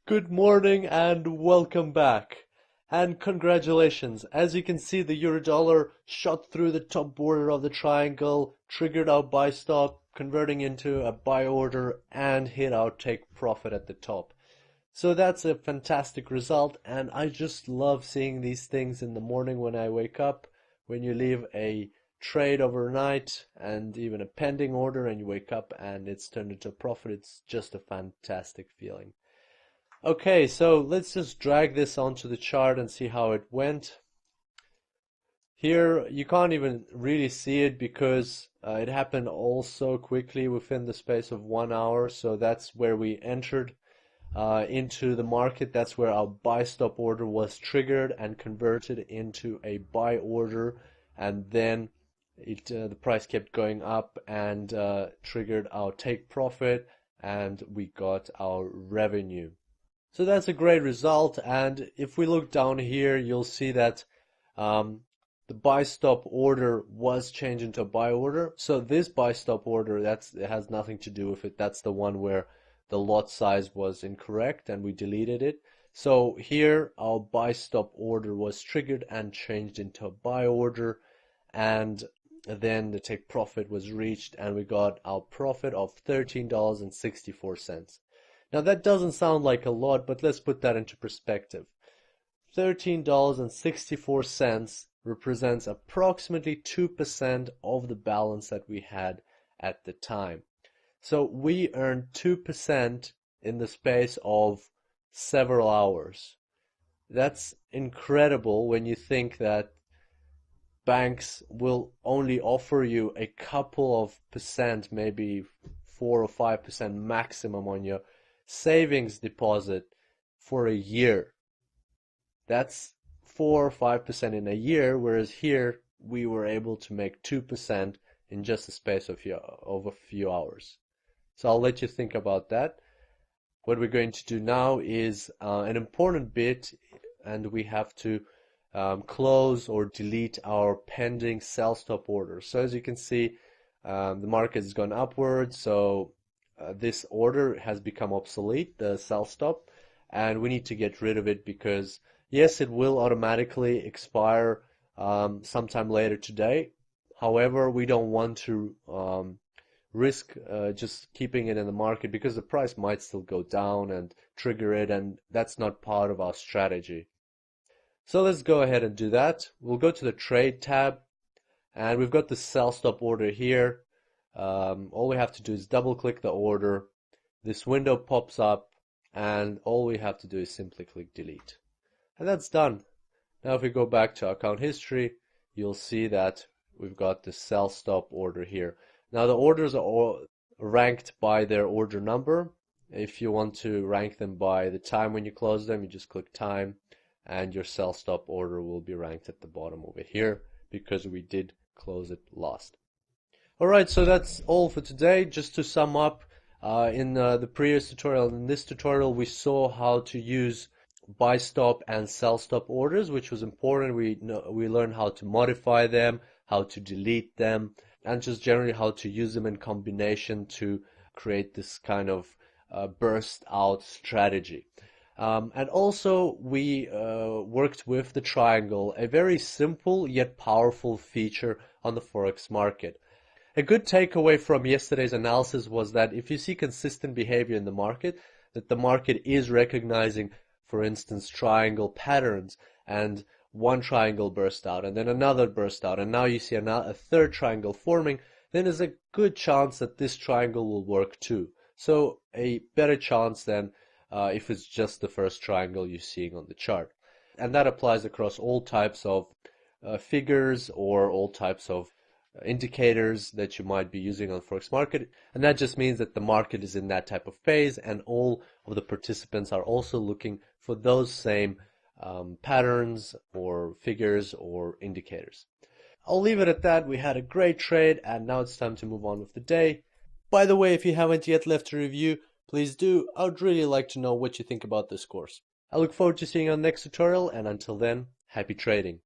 Good morning and welcome back. And congratulations. As you can see, the Eurodollar shot through the top border of the triangle, triggered our buy stop, converting into a buy order, and hit our take profit at the top. So that's a fantastic result, and I just love seeing these things in the morning when I wake up. When you leave a trade overnight and even a pending order and you wake up and it's turned into a profit, it's just a fantastic feeling. Okay, so let's just drag this onto the chart and see how it went. Here, you can't even really see it because it happened all so quickly within the space of 1 hour. So that's where we entered into the market. That's where our buy stop order was triggered and converted into a buy order. And then the price kept going up and triggered our take profit, and we got our revenue. So that's a great result, and if we look down here, you'll see that the buy stop order was changed into a buy order. So this buy stop order, it has nothing to do with it. That's the one where the lot size was incorrect and we deleted it. So here our buy stop order was triggered and changed into a buy order, and then the take profit was reached and we got our profit of $13.64. Now that doesn't sound like a lot, but let's put that into perspective. $13.64 represents approximately 2% of the balance that we had at the time. So we earned 2% in the space of several hours. That's incredible when you think that banks will only offer you a couple of percent, maybe 4 or 5% maximum on your savings deposit for a year. That's 4 or 5% in a year, whereas here we were able to make 2% in just a space of a few hours. So I'll let you think about that. What we're going to do now is an important bit, and we have to close or delete our pending sell stop order. So as you can see, the market has gone upwards, so this order has become obsolete, the sell stop, and we need to get rid of it because yes, it will automatically expire sometime later today. However, we don't want to risk just keeping it in the market because the price might still go down and trigger it, and that's not part of our strategy. So let's go ahead and do that. We'll go to the trade tab, and we've got the sell stop order here. All we have to do is double click the order. This window pops up, and all we have to do is simply click delete. And that's done. Now if we go back to account history, you'll see that we've got the sell stop order here. Now the orders are all ranked by their order number. If you want to rank them by the time when you close them, you just click time, and your sell stop order will be ranked at the bottom over here because we did close it last. Alright, so that's all for today. Just to sum up, in the previous tutorial and in this tutorial, we saw how to use buy stop and sell stop orders, which was important. We learned how to modify them, how to delete them, and just generally how to use them in combination to create this kind of burst out strategy. And also we worked with the triangle, a very simple yet powerful feature on the Forex market. A good takeaway from yesterday's analysis was that if you see consistent behavior in the market, that the market is recognizing, for instance, triangle patterns, and one triangle burst out and then another burst out, and now you see a third triangle forming, then there's a good chance that this triangle will work too. So a better chance than if it's just the first triangle you're seeing on the chart. And that applies across all types of figures or all types of indicators that you might be using on Forex market, and that just means that the market is in that type of phase and all of the participants are also looking for those same patterns or figures or indicators. I'll leave it at that. We had a great trade and now it's time to move on with the day. By the way, if you haven't yet left a review, please do. I would really like to know what you think about this course. I look forward to seeing you on the next tutorial, and until then, happy trading.